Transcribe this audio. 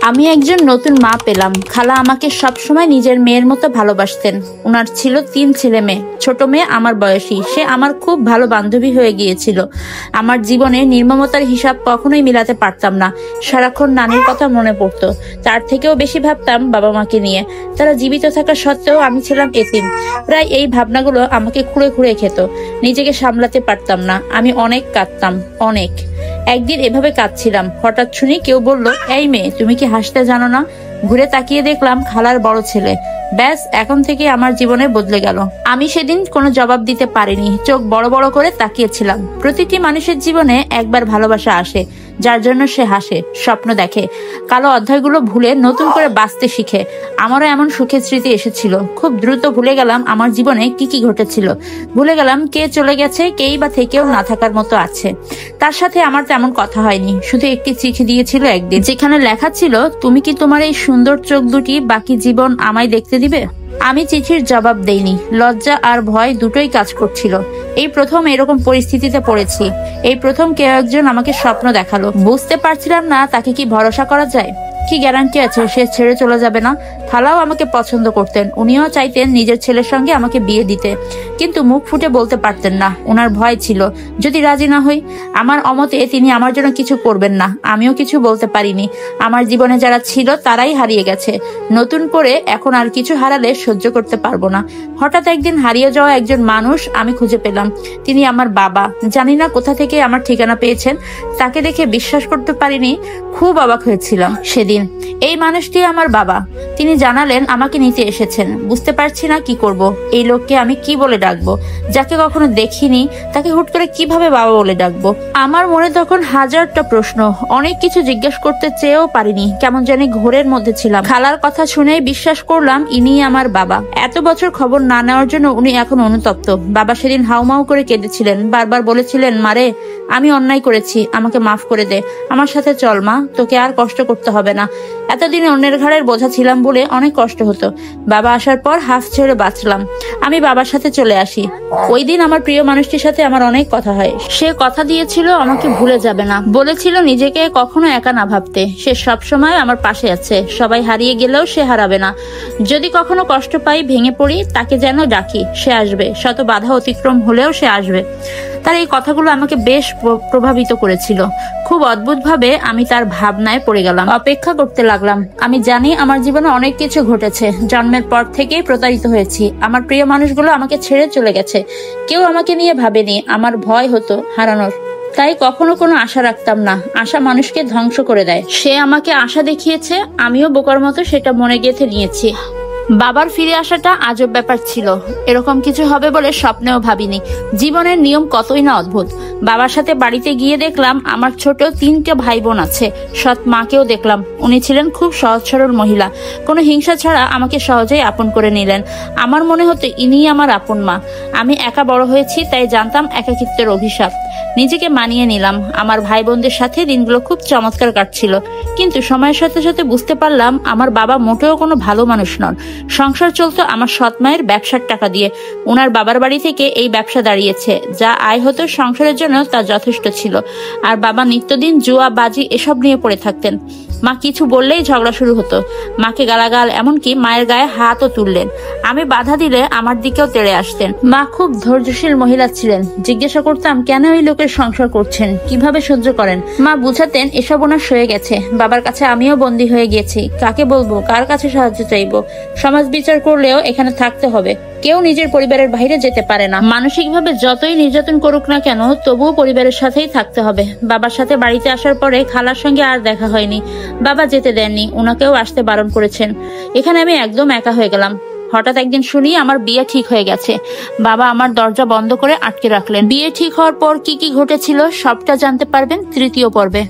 আমি একজন নতুন মা পেলাম। খালা আমাকে সবসময় নিজের মেয়ের মতো ভালোবাসতেন। ওনার ছিল 3 ছেলে মেয়ে। ছোট মেয়ে আমার বয়সী, সে আমার খুব ভালো বান্ধবী হয়ে গিয়েছিল। আমার জীবনে নির্মমতার হিসাব কখনোই মিলাতে পারতাম না। সারাক্ষণ নানির কথা মনে পড়তো। তার থেকেও বেশি ভাবতাম বাবা মাকে নিয়ে। তারা জীবিত থাকা সত্ত্বেও আমি ছিলাম এতিম। প্রায় এই ভাবনাগুলো আমাকে খুঁড়ে খুঁড়ে খেত। নিজেকে সামলাতে পারতাম না। আমি অনেক কাঁদতাম, অনেক। একদিন এভাবে কাঁদছিলাম, হঠাৎ শুনি কেউ বলল, এই মেয়ে, তুমি কি হাসতে জানো না? ঘুরে তাকিয়ে দেখলাম খালার বড় ছেলে। ব্যাস, এখন থেকে আমার জীবনে বদলে গেল। আমি সেদিন কোনো জবাব দিতে পারিনি, চোখ বড় বড় করে তাকিয়েছিলাম। প্রতিটি মানুষের জীবনে একবার ভালোবাসা আসে, যার জন্য সে হাসে, স্বপ্ন দেখে, কালো অধ্যায়গুলো ভুলে নতুন করে বাঁচতে শিখে। আমারও এমন সুখের স্মৃতি এসেছিল। খুব দ্রুত ভুলে গেলাম আমার জীবনে কি কি ঘটেছিল। ভুলে গেলাম কে চলে গেছে, কেই বা থেকেও না থাকার মতো আছে। তার সাথে আমার তেমন কথা হয়নি, শুধু একটি চিঠি দিয়েছিল একদিন, যেখানে লেখা ছিল, তুমি কি তোমার এই সুন্দর চোখ দুটি বাকি জীবন আমায় দেখতে দিবে? আমি চিঠির জবাব দেইনি। লজ্জা আর ভয় দুটোই কাজ করছিল। এই প্রথম এরকম পরিস্থিতিতে পড়েছি। এই প্রথম কেউ একজন আমাকে স্বপ্ন দেখালো। বুঝতে পারছিলাম না তাকে কি ভরসা করা যায়। কি গ্যারান্টি আছে সে ছেড়ে চলে যাবে না? খালাও আমাকে পছন্দ করতেন, উনিও চাইতেন নিজের ছেলের সঙ্গে আমাকে বিয়ে দিতে, কিন্তু মুখ ফুটে বলতে পারতেন না। ওনার ভয় ছিল, যদি রাজি না হই, আমার অমতে তিনি আমার জন্য কিছু করবেন না। আমিও কিছু বলতে পারিনি। আমার জীবনে যারা ছিল তারাই হারিয়ে গেছে। নতুন করে এখন আর কিছু হারালে সহ্য করতে পারবো না। হঠাৎ একদিন হারিয়ে যাওয়া একজন মানুষ আমি খুঁজে পেলাম। তিনি আমার বাবা। জানি না কোথা থেকে আমার ঠিকানা পেয়েছেন। তাকে দেখে বিশ্বাস করতে পারিনি। খুব অবাক হয়েছিলাম সেদিন। এই মানুষটি আমার বাবা। তিনি জানালেন আমাকে নিতে এসেছেন। বুঝতে পারছি না কি করব। এই লোককে আমি কি বলে ডাকবো? যাকে কখনো দেখিনি তাকে হুট করে কিভাবে বাবা বলে ডাকবো? আমার মনে তখন হাজারটা প্রশ্ন। অনেক কিছু জিজ্ঞেস করতে চেয়েও পারিনি। কেমন জানি ঘোরের মধ্যে ছিলাম। খালার কথা শুনেই বিশ্বাস করলাম ইনি আমার বাবা। এত বছর খবর না নেওয়ার জন্য উনি এখন অনুতপ্ত। বাবা সেদিন হাউমাউ করে কেঁদেছিলেন। বারবার বলেছিলেন, মারে, আমি অন্যায় করেছি, আমাকে মাফ করে দে। আমার সাথে চল মা, তোকে আর কষ্ট করতে হবে না। এতদিন অন্যের ঘাড়ের বোঝা ছিলাম বলে অনেক কষ্ট হতো। বাবা আসার পর হাফ ছেড়ে বাঁচলাম। আমি বাবার সাথে চলে আসি। ওই দিন আমার প্রিয় মানুষটির সাথে আমার অনেক কথা হয়। সে কথা দিয়েছিল আমাকে ভুলে যাবে না। বলেছিল নিজেকে কখনো একা না ভাবতে। সে সবসময় আমার পাশে আছে। সবাই হারিয়ে গেলেও সে হারাবে না। যদি কখনো কষ্ট পাই, ভেঙে পড়ি, তাকে যেন ডাকি, সে আসবে। শত বাধা অতিক্রম হলেও সে আসবে। তার এই কথাগুলো আমাকে বেশ প্রভাবিত করেছিল। খুব অদ্ভুতভাবে আমি তার ভাবনায় পড়ে গেলাম। অপেক্ষা করতে লাগলাম। আমি জানি আমার জীবনে অনেক কিছু ঘটেছে। জন্মের পর থেকেই প্রতারিত হয়েছি। আমার প্রিয় মানুষগুলো আমাকে ছেড়ে চলে গেছে। কেউ আমাকে নিয়ে ভাবেনি। আমার ভয় হতো হারানোর। তাই কখনো কোনো আশা রাখতাম না। আশা মানুষকে ধ্বংস করে দেয়। সে আমাকে আশা দেখিয়েছে, আমিও বোকার মতো সেটা মনে গেঁথে নিয়েছি। বাবার ফিরে আসাটা আজব ব্যাপার ছিল। এরকম কিছু হবে বলে স্বপ্নেও ভাবিনি। জীবনের নিয়ম কতই না অদ্ভুত। বাবার সাথে বাড়িতে গিয়ে দেখলাম আমার ছোট 3টে ভাই বোন আছে। সৎ মাকেও দেখলাম। উনি ছিলেন খুব সহজ সরল মহিলা। কোনো হিংসা ছাড়া আমাকে সহজেই আপন করে নিলেন। আমার মনে হতো ইনিই আমার আপন মা। আমি একা বড় হয়েছি, তাই জানতাম একাকিত্বের অভিশাপ। নিজেকে মানিয়ে নিলাম। আমার ভাই বোনদের সাথে দিনগুলো খুব চমৎকার কাটছিল। কিন্তু সময়ের সাথে সাথে বুঝতে পারলাম আমার বাবা মোটেও কোনো ভালো মানুষ নন। সংসার চলতো আমার সৎ মায়ের ব্যবসার টাকা দিয়ে। ওনার বাবার বাড়ি থেকে এই ব্যবসা দাঁড়িয়েছে। যা আয় হতো সংসারের জন্য তা যথেষ্ট ছিল। আর বাবা নিত্যদিন জুয়া, বাজি এসব নিয়ে পড়ে থাকতেন। মা কিছু বললেই ঝগড়া শুরু হতো। মাকে গালাগাল, এমনকি মায়ের গায়ে হাতও তুললেন। আমি বাধা দিলে আমার দিকেও তেড়ে আসতেন। মা খুব ধৈর্যশীল মহিলা ছিলেন। জিজ্ঞাসা করতাম, কেন ওই লোকের সংসার করছেন, কিভাবে সহ্য করেন? মা বুঝাতেন এসব ওনার সয়ে গেছে। বাবার কাছে আমিও বন্দী হয়ে গেছি। কাকে বলবো, কার কাছে সাহায্য চাইবো? সমাজ বিচার করলেও এখানে থাকতে হবে। কেউ নিজের পরিবারের বাইরে যেতে পারে না। মানসিকভাবে যতই নির্যাতন করুক না কেন, তবুও পরিবারের সাথেই থাকতে হবে। বাবার সাথে বাড়িতে আসার পরে খালার সঙ্গে আর দেখা হয়নি। বাবা যেতে দেননি, ওনাকেও আসতে বারণ করেছেন। এখানে আমি একদম একা হয়ে গেলাম। হঠাৎ একদিন শুনি আমার বিয়ে ঠিক হয়ে গেছে। বাবা আমার দরজা বন্ধ করে আটকে রাখলেন। বিয়ে ঠিক হওয়ার পর কি কি ঘটেছিল সবটা জানতে পারবেন 3য় পর্বে।